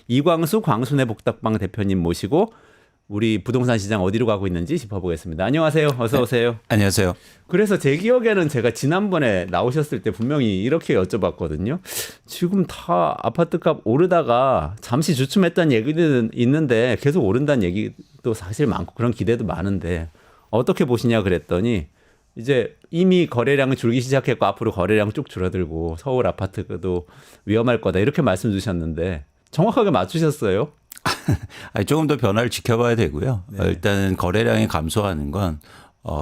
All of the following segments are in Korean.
이광수 광순의 복덕방 대표님 모시고 우리 부동산 시장 어디로 가고 있는지 짚어보겠습니다. 안녕하세요. 어서 오세요. 네, 안녕하세요. 그래서 제 기억에는 제가 지난번에 나오셨을 때 분명히 이렇게 여쭤봤거든요. 지금 다 아파트값 오르다가 잠시 주춤했다는 얘기는 있는데 계속 오른다는 얘기도 사실 많고 그런 기대도 많은데 어떻게 보시냐 그랬더니 이제 이미 거래량이 줄기 시작했고 앞으로 거래량 쭉 줄어들고 서울 아파트도 위험할 거다 이렇게 말씀 주셨는데 정확하게 맞추셨어요? 조금 더 변화를 지켜봐야 되고요. 네. 일단은 거래량이 감소하는 건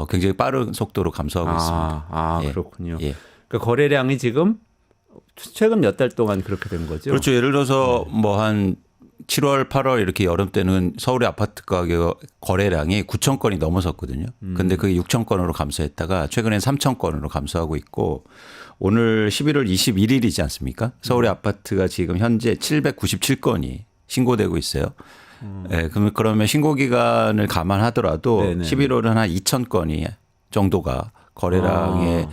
굉장히 빠른 속도로 감소하고 있습니다. 예. 그렇군요. 예. 그러니까 거래량이 지금 최근 몇 달 동안 그렇게 된 거죠? 그렇죠. 예를 들어서 뭐 한 7월, 8월 이렇게 여름 때는 서울의 아파트 가격 거래량이 9천 건이 넘어섰거든요. 근데 그게 6천 건으로 감소했다가 최근엔 3천 건으로 감소하고 있고 오늘 11월 21일이지 않습니까? 서울의 아파트가 지금 현재 797건이 신고되고 있어요. 네, 그러면 신고 기간을 감안하더라도 네네. 11월은 한 2천 건이 정도가 거래량에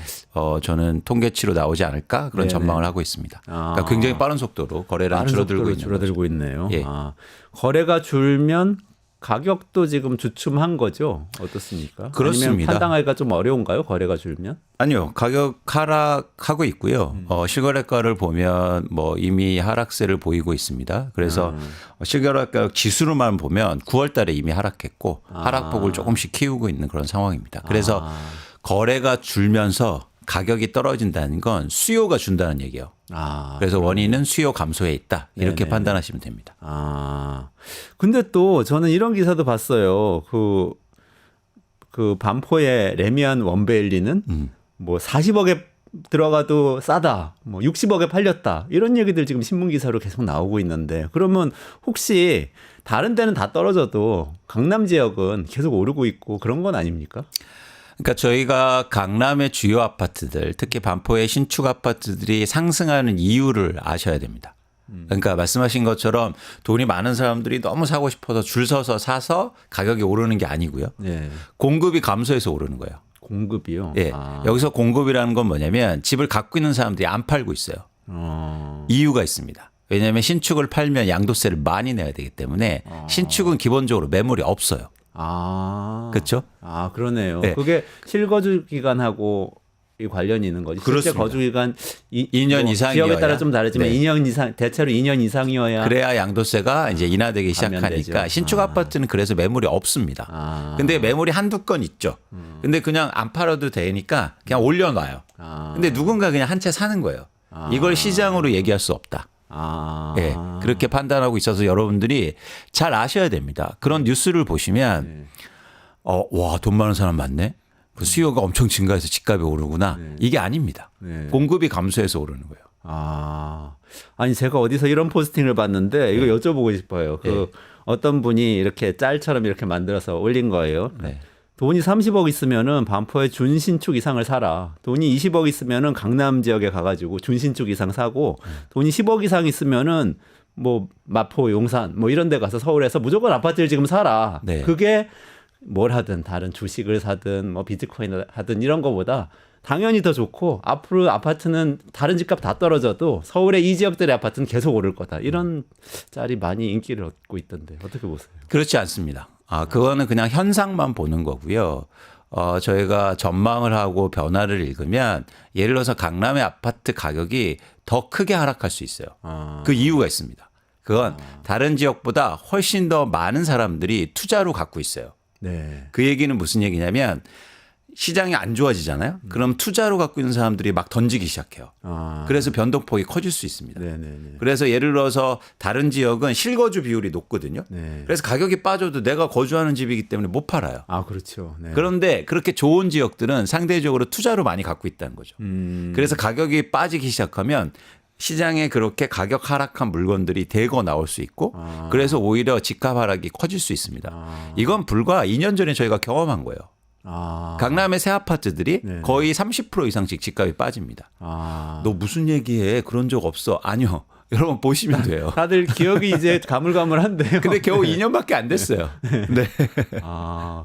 저는 통계치로 나오지 않을까 그런 네네. 전망을 하고 있습니다. 그러니까 굉장히 빠른 속도로 거래량이 줄어들고 있는 거죠. 있네요. 예. 거래가 줄면 가격도 지금 주춤한 거죠? 어떻습니까? 그렇습니다. 아니면 판단하기가 좀 어려운가요? 거래가 줄면? 아니요. 가격 하락하고 있고요. 실거래가를 보면 뭐 이미 하락세를 보이고 있습니다. 그래서 실거래가 지수로만 보면 9월 달에 이미 하락했고 하락폭을 조금씩 키우고 있는 그런 상황입니다. 그래서 거래가 줄면서 가격이 떨어진다는 건 수요가 준다는 얘기예요. 그래서 원인은 수요 감소에 있다. 이렇게 네네. 판단하시면 됩니다. 근데 또 저는 이런 기사도 봤어요. 그 반포의 레미안 원베일리는 뭐 40억에 들어가도 싸다. 뭐 60억에 팔렸다. 이런 얘기들 지금 신문 기사로 계속 나오고 있는데 그러면 혹시 다른 데는 다 떨어져도 강남 지역은 계속 오르고 있고 그런 건 아닙니까? 그러니까 저희가 강남의 주요 아파트들, 특히 반포의 신축 아파트들이 상승하는 이유를 아셔야 됩니다. 그러니까 말씀하신 것처럼 돈이 많은 사람들이 너무 사고 싶어서 줄 서서 사서 가격이 오르는 게 아니고요. 네. 공급이 감소해서 오르는 거예요. 공급이요? 예. 여기서 공급이라는 건 뭐냐면 집을 갖고 있는 사람들이 안 팔고 있어요. 이유가 있습니다. 왜냐하면 신축을 팔면 양도세를 많이 내야 되기 때문에 신축은 기본적으로 매물이 없어요. 그렇죠? 그러네요. 네. 그게 실거주 기간하고 이 관련이 있는 거지. 그렇습니다. 실제 거주 기간 2년 이상이어야. 지역에 따라 좀 다르지만 네. 2년 이상 대체로 2년 이상이어야 그래야 양도세가 이제 인하되기 시작하니까 감면되죠. 신축 아파트는 그래서 매물이 없습니다. 근데 매물이 한두 건 있죠. 근데 그냥 안 팔아도 되니까 그냥 올려놔요. 근데 누군가 그냥 한 채 사는 거예요. 이걸 시장으로 얘기할 수 없다. 예, 그렇게 판단하고 있어서 여러분들이 잘 아셔야 됩니다. 그런 뉴스를 보시면 와, 돈 많은 사람 많네. 그 수요가 엄청 증가해서 집값이 오르구나. 이게 아닙니다. 공급이 감소해서 오르는 거예요. 아니 제가 어디서 이런 포스팅을 봤는데 이거 여쭤보고 싶어요. 어떤 분이 이렇게 짤처럼 이렇게 만들어서 올린 거예요. 네. 돈이 30억 있으면은 반포에 준신축 이상을 사라. 돈이 20억 있으면은 강남 지역에 가가지고 준신축 이상 사고 돈이 10억 이상 있으면은 뭐 마포, 용산 뭐 이런 데 가서 서울에서 무조건 아파트를 지금 사라. 네. 그게 뭘 하든 다른 주식을 사든 뭐 비트코인을 하든 이런 거보다 당연히 더 좋고 앞으로 아파트는 다른 집값 다 떨어져도 서울의 이 지역들의 아파트는 계속 오를 거다. 이런 짤이 많이 인기를 얻고 있던데 어떻게 보세요? 그렇지 않습니다. 그거는 그냥 현상만 보는 거고요. 저희가 전망을 하고 변화를 읽으면 예를 들어서 강남의 아파트 가격이 더 크게 하락할 수 있어요. 그 이유가 있습니다. 그건 다른 지역보다 훨씬 더 많은 사람들이 투자로 갖고 있어요. 네. 그 얘기는 무슨 얘기냐면 시장이 안 좋아지잖아요. 그럼 투자로 갖고 있는 사람들이 막 던지기 시작해요. 그래서 변동폭이 커질 수 있습니다. 네네네. 그래서 예를 들어서 다른 지역은 실거주 비율이 높거든요. 네. 그래서 가격이 빠져도 내가 거주하는 집이기 때문에 못 팔아요. 그렇죠. 네. 그런데 그렇게 좋은 지역들은 상대적으로 투자로 많이 갖고 있다는 거죠. 그래서 가격이 빠지기 시작하면 시장에 그렇게 가격 하락한 물건들이 대거 나올 수 있고 그래서 오히려 집값 하락이 커질 수 있습니다. 이건 불과 2년 전에 저희가 경험한 거예요. 강남의 새 아파트들이 네. 거의 30% 이상씩 집값이 빠집니다. 너 무슨 얘기해? 그런 적 없어. 아니요. 여러분 보시면 돼요. 다들 기억이 이제 가물가물한데요. 근데 겨우 2년밖에 안 됐어요. 네.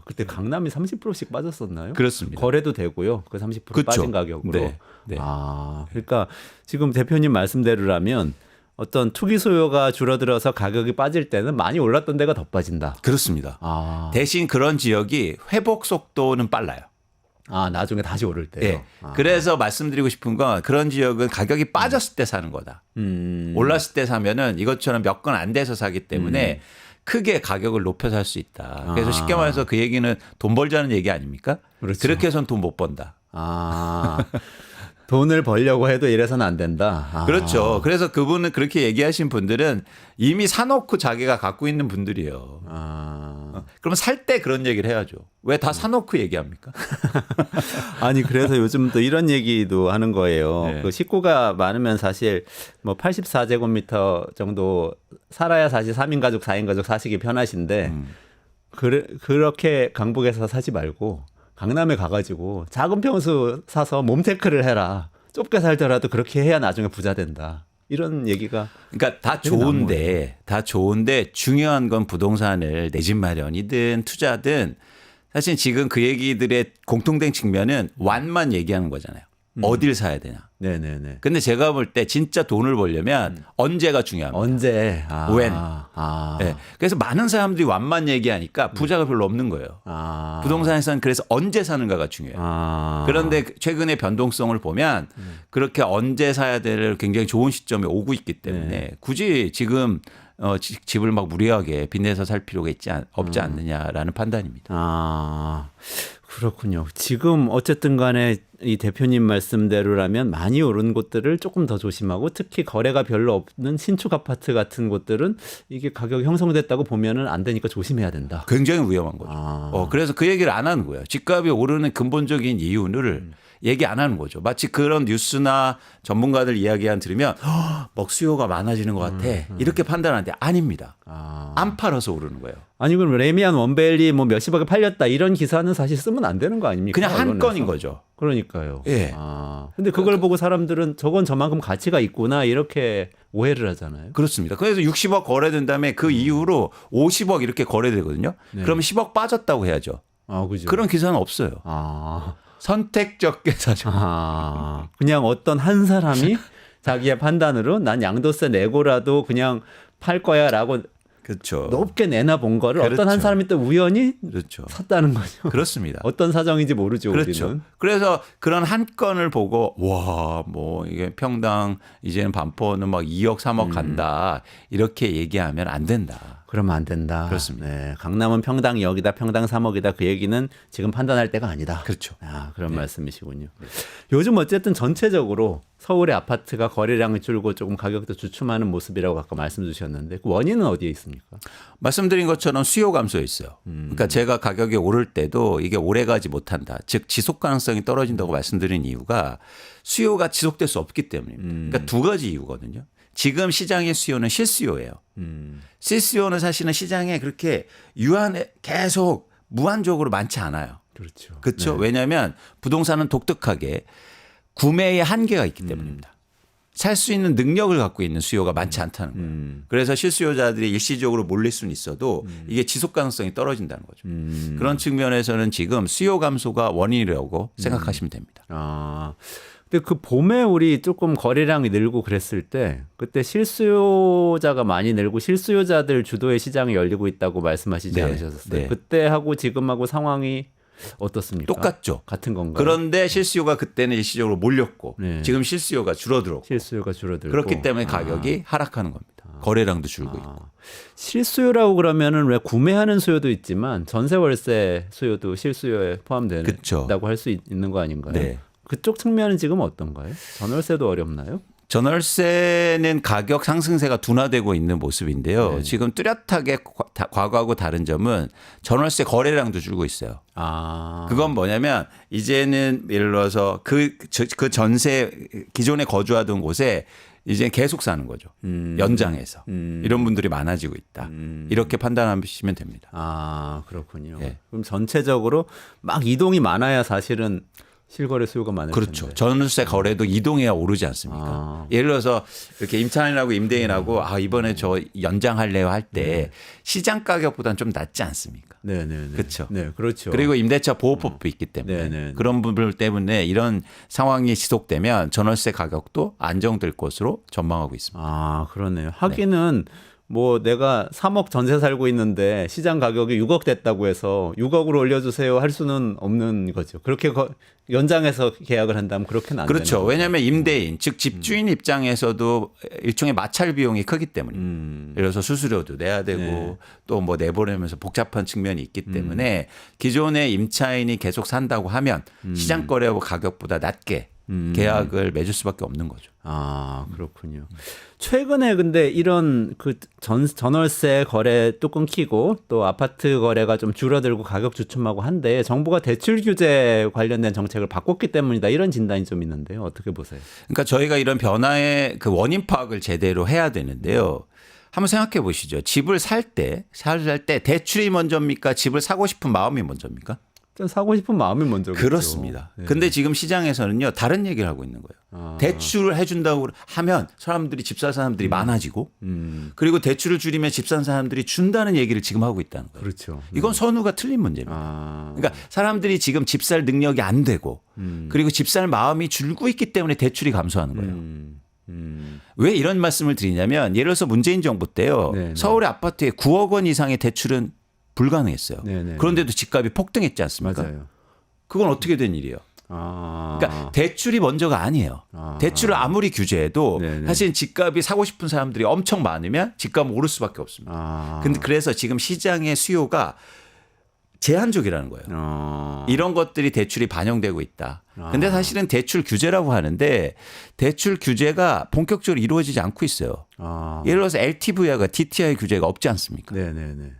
그때 강남이 30%씩 빠졌었나요? 그렇습니다. 거래도 되고요. 그 30% 그쵸. 빠진 가격으로. 네. 네. 그러니까 지금 대표님 말씀대로라면 어떤 투기 수요가 줄어들어서 가격이 빠질 때는 많이 올랐던 데가 더 빠진다. 그렇습니다. 아, 대신 그런 지역이 회복 속도는 빨라요. 아 나중에 다시 오를 때요. 예. 그래서 말씀드리고 싶은 건 그런 지역은 가격이 빠졌을 때 사는 거다. 올랐을 때 사면은 이것처럼 몇 건 안 돼서 사기 때문에 크게 가격을 높여서 살 수 있다. 그래서 쉽게 말해서 그 얘기는 돈 벌자는 얘기 아닙니까? 그렇죠. 그렇게 해서는 돈 못 번다. 아, 돈을 벌려고 해도 이래서는 안 된다. 아. 그렇죠. 그래서 그분은 그렇게 얘기하신 분들은 이미 사놓고 자기가 갖고 있는 분들이에요. 그러면 살 때 그런 얘기를 해야죠. 왜 다 사놓고 얘기합니까? 아니 그래서 요즘 또 이런 얘기도 하는 거예요. 네. 그 식구가 많으면 사실 뭐 84제곱미터 정도 살아야 사실 3인 가족, 4인 가족 사시기 편하신데 그렇게 강북에서 사지 말고 강남에 가가지고 작은 평수 사서 몸테크를 해라. 좁게 살더라도 그렇게 해야 나중에 부자 된다. 이런 얘기가 그러니까 다 되게 나은 좋은데 중요한 건 부동산을 내 집 마련이든 투자든 사실 지금 그 얘기들의 공통된 측면은 완만 얘기하는 거잖아요. 어딜 사야 되냐. 네네네. 근데 제가 볼 때 진짜 돈을 벌려면 언제가 중요합니다. 언제? when. 아. 네. 그래서 많은 사람들이 완만 얘기하니까 부자가 별로 없는 거예요. 아. 부동산에서는 그래서 언제 사는가가 중요해요. 아. 그런데 최근의 변동성을 보면 그렇게 언제 사야 될 굉장히 좋은 시점에 오고 있기 때문에 굳이 지금 집을 막 무리하게 빚내서 살 필요가 없지 않느냐라는 판단입니다. 아, 그렇군요. 지금 어쨌든 간에 이 대표님 말씀대로라면 많이 오른 곳들을 조금 더 조심하고 특히 거래가 별로 없는 신축 아파트 같은 곳들은 이게 가격이 형성됐다고 보면은 안 되니까 조심해야 된다. 굉장히 위험한 거죠. 아. 그래서 그 얘기를 안 하는 거예요. 집값이 오르는 근본적인 이유를 얘기 안 하는 거죠. 마치 그런 뉴스나 전문가들 이야기한 들으면 막 수요가 많아지는 것 같아. 이렇게 판단하는데 아닙니다. 아. 안 팔아서 오르는 거예요. 아니 그럼 레미안 원벨리 뭐 몇십억에 팔렸다 이런 기사는 사실 쓰면 안 되는 거 아닙니까? 그냥 한 언론에서? 건인 거죠. 그러니까요. 예. 아. 근데 그걸 보고 사람들은 저건 저만큼 가치가 있구나 이렇게 오해를 하잖아요. 그렇습니다. 그래서 60억 거래된 다음에 그 이후로 50억 이렇게 거래되거든요. 네. 그러면 10억 빠졌다고 해야죠. 아, 그죠. 그런 기사는 없어요. 아. 선택적게 사죠. 아, 그냥 어떤 한 사람이 자기의 판단으로 난 양도세 내고라도 그냥 팔 거야라고 그렇죠. 높게 내나 본 거를 그렇죠. 어떤 한 사람이 또 우연히 그렇죠. 샀다는 거죠. 그렇습니다. 어떤 사정인지 모르죠, 그렇죠. 우리는. 그래서 그런 한 건을 보고 와, 뭐 이게 평당 이제는 반포는 막 2억, 3억 간다. 이렇게 얘기하면 안 된다. 그러면 안 된다. 그렇습니다. 네, 강남은 평당 2억이다, 평당 3억이다. 그 얘기는 지금 판단할 때가 아니다. 그렇죠. 아, 그런 말씀이시군요. 요즘 어쨌든 전체적으로 서울의 아파트가 거래량이 줄고 조금 가격도 주춤하는 모습이라고 아까 말씀 주셨는데 그 원인은 어디에 있습니까? 말씀드린 것처럼 수요 감소에 있어요. 그러니까 제가 가격이 오를 때도 이게 오래 가지 못한다. 즉 지속 가능성이 떨어진다고 말씀드린 이유가 수요가 지속될 수 없기 때문입니다. 그러니까 두 가지 이유거든요. 지금 시장의 수요는 실수요예요. 실수요는 사실은 시장에 그렇게 유한해 계속 무한적으로 많지 않아요. 그렇죠. 그렇죠. 왜냐하면 부동산은 독특하게 구매의 한계가 있기 때문입니다. 살 수 있는 능력을 갖고 있는 수요가 많지 않다는 거예요. 그래서 실수요자들이 일시적으로 몰릴 수는 있어도 이게 지속 가능성이 떨어진다는 거죠. 그런 측면에서는 지금 수요 감소가 원인이라고 생각하시면 됩니다. 아, 근데 그 봄에 우리 조금 거래량이 늘고 그랬을 때 그때 실수요자가 많이 늘고 실수요자들 주도의 시장이 열리고 있다고 말씀하시지 네, 않으셨어요? 네. 그때하고 지금하고 상황이 어떻습니까? 똑같죠. 같은 건가요? 그런데 실수요가 그때는 일시적으로 몰렸고 네. 지금 실수요가 줄어들었고 실수요가 줄어들고 그렇기 때문에 가격이 하락하는 겁니다. 거래량도 줄고 있고. 실수요라고 그러면은 왜 구매하는 수요도 있지만 전세 월세 수요도 실수요에 그쵸. 포함된다고 할 수 있는 거 아닌가요? 네. 그쪽 측면은 지금 어떤가요? 전월세도 어렵나요? 전월세는 가격 상승세가 둔화되고 있는 모습인데요. 네. 지금 뚜렷하게 과거하고 다른 점은 전월세 거래량도 줄고 있어요. 아, 그건 뭐냐면 이제는 예를 들어서 그 전세 기존에 거주하던 곳에 이제 계속 사는 거죠. 연장해서. 이런 분들이 많아지고 있다. 이렇게 판단하시면 됩니다. 아, 그렇군요. 예. 그럼 전체적으로 막 이동이 많아야 사실은 실거래 수요가 많을 그렇죠. 텐데. 전세 거래도 이동해야 오르지 않습니까? 예를 들어서 이렇게 임차인하고 임대인하고 이번에 저 연장할래요 할 때 시장 가격보다는 좀 낮지 않습니까? 네네네. 그렇죠. 네, 그렇죠. 그리고 임대차 보호법도 있기 때문에 네네. 그런 부분들 때문에 이런 상황이 지속되면 전월세 가격도 안정될 것으로 전망하고 있습니다. 아, 그러네요. 하기는 뭐 내가 3억 전세 살고 있는데 시장 가격이 6억 됐다고 해서 6억으로 올려주세요 할 수는 없는 거죠. 그렇게 연장해서 계약을 한다면 그렇게는 안 되는 그렇죠. 거죠. 왜냐하면 임대인, 즉 집주인 입장에서도 일종의 마찰 비용이 크기 때문에. 예를 들어서 수수료도 내야 되고 또 뭐 내보내면서 복잡한 측면이 있기 때문에 기존의 임차인이 계속 산다고 하면 시장 거래 가격보다 낮게 계약을 맺을 수밖에 없는 거죠. 아, 그렇군요. 최근에 근데 이런 그 전월세 거래 또 끊기고 또 아파트 거래가 좀 줄어들고 가격 주춤하고 한데 정부가 대출 규제 관련된 정책을 바꿨기 때문이다. 이런 진단이 좀 있는데요. 어떻게 보세요? 그러니까 저희가 이런 변화의 그 원인 파악을 제대로 해야 되는데요. 한번 생각해 보시죠. 집을 살 때 대출이 먼저입니까? 집을 사고 싶은 마음이 먼저입니까? 좀 사고 싶은 마음이 먼저겠죠. 그렇습니다. 근데 지금 시장에서는요, 다른 얘기를 하고 있는 거예요. 대출을 해준다고 하면 사람들이 집 살 사람들이 많아지고, 그리고 대출을 줄이면 집 산 사람들이 준다는 얘기를 지금 하고 있다는 거예요. 그렇죠. 이건 선우가 틀린 문제입니다. 그러니까 사람들이 지금 집 살 능력이 안 되고, 그리고 집 살 마음이 줄고 있기 때문에 대출이 감소하는 거예요. 왜 이런 말씀을 드리냐면, 예를 들어서 문재인 정부 때요, 네네. 서울의 아파트에 9억 원 이상의 대출은 불가능했어요. 네네. 그런데도 집값이 폭등했지 않습니까? 맞아요. 그건 어떻게 된 일이에요? 그러니까 대출이 먼저가 아니에요. 대출을 아무리 규제해도 네네. 사실 집값이 사고 싶은 사람들이 엄청 많으면 집값은 오를 수밖에 없습니다. 근데 그래서 지금 시장의 수요가 제한적이라는 거예요. 이런 것들이 대출이 반영되고 있다. 근데 사실은 대출 규제라고 하는데 대출 규제가 본격적으로 이루어지지 않고 있어요. 예를 들어서 LTV와 DTI 규제가 없지 않습니까? 네네네.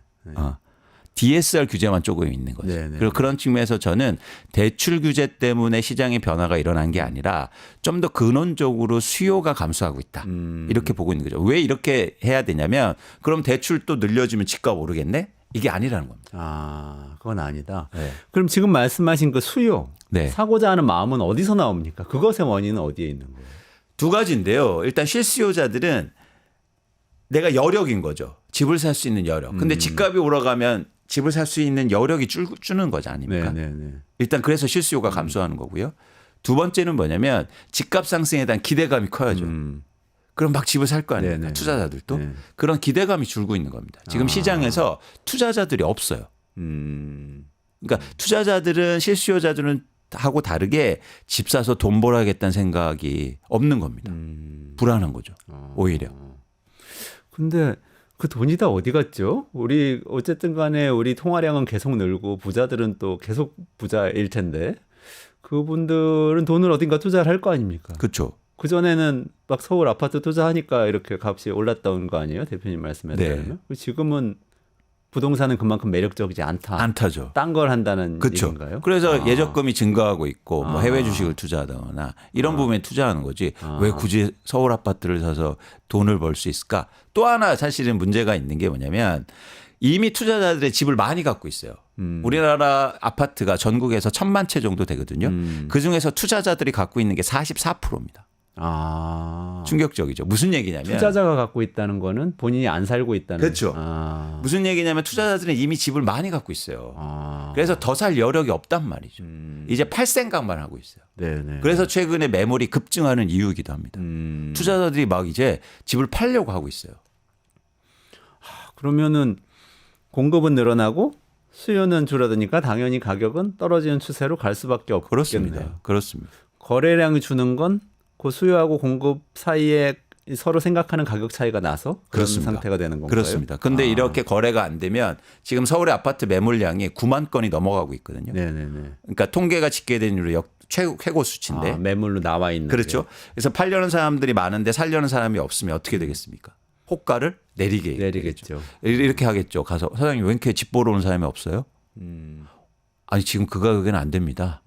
DSR 규제만 조금 있는 거죠. 네네. 그리고 그런 측면에서 저는 대출 규제 때문에 시장의 변화가 일어난 게 아니라 좀 더 근원적으로 수요가 감소하고 있다. 이렇게 보고 있는 거죠. 왜 이렇게 해야 되냐면 그럼 대출 또 늘려주면 집값 오르겠네? 이게 아니라는 겁니다. 아, 그건 아니다. 네. 그럼 지금 말씀하신 그 수요, 네. 사고자 하는 마음은 어디서 나옵니까? 그것의 원인은 어디에 있는 거예요? 두 가지인데요. 일단 실수요자들은 내가 여력인 거죠. 집을 살 수 있는 여력. 근데 집값이 올라가면 집을 살 수 있는 여력이 주는 거지 아닙니까? 네네네. 일단 그래서 실수요가 감소하는 거고요. 두 번째는 뭐냐면 집값 상승에 대한 기대감이 커야죠. 그럼 막 집을 살 거 아닙니까? 네네. 투자자들도. 네. 그런 기대감이 줄고 있는 겁니다. 지금 시장에서 투자자들이 없어요. 그러니까 투자자들은 실수요자들은 하고 다르게 집 사서 돈 벌어야겠다는 생각이 없는 겁니다. 불안한 거죠. 오히려. 근데 그 돈이 다 어디 갔죠? 우리 어쨌든 간에 우리 통화량은 계속 늘고 부자들은 또 계속 부자일 텐데 그분들은 돈을 어딘가 투자를 할 거 아닙니까? 그렇죠. 그전에는 막 서울 아파트 투자하니까 이렇게 값이 올랐다는 거 아니에요? 대표님 말씀에 네. 따르면. 지금은 부동산은 그만큼 매력적이지 않다. 안 타죠. 딴 걸 한다는 그렇죠. 얘기인가요? 그래서 예적금이 증가하고 있고 뭐 해외 주식을 투자하거나 이런 부분에 투자하는 거지 왜 굳이 서울 아파트를 사서 돈을 벌 수 있을까? 또 하나 사실은 문제가 있는 게 뭐냐면 이미 투자자들의 집을 많이 갖고 있어요. 우리나라 아파트가 전국에서 1,000만 채 정도 되거든요. 그중에서 투자자들이 갖고 있는 게 44%입니다. 아. 충격적이죠. 무슨 얘기냐면 투자자가 갖고 있다는 거는 본인이 안 살고 있다는. 그렇죠. 아. 무슨 얘기냐면 투자자들은 이미 집을 많이 갖고 있어요. 아. 그래서 더 살 여력이 없단 말이죠. 이제 팔 생각만 하고 있어요. 네네. 그래서 최근에 매물이 급증하는 이유이기도 합니다. 투자자들이 막 이제 집을 팔려고 하고 있어요. 그러면은 공급은 늘어나고 수요는 줄어드니까 당연히 가격은 떨어지는 추세로 갈 수밖에 없겠네요. 그렇습니다. 그렇습니다. 거래량이 주는 건 그 수요하고 공급 사이에 서로 생각하는 가격 차이가 나서 그런 그렇습니다. 상태가 되는 건가요? 그렇습니다. 근데 이렇게 거래가 안 되면 지금 서울의 아파트 매물량이 9만 건이 넘어가고 있거든요. 네네네. 그러니까 통계가 집계된 이후로 최고 수치인데. 아, 매물로 나와 있는. 그렇죠. 그래서 팔려는 사람들이 많은데 살려는 사람이 없으면 어떻게 되겠습니까? 호가를 내리게 내리겠죠. 이렇게 하겠죠. 가서 사장님 왜 이렇게 집 보러 오는 사람이 없어요? 아니 지금 그 가격에는 안 됩니다.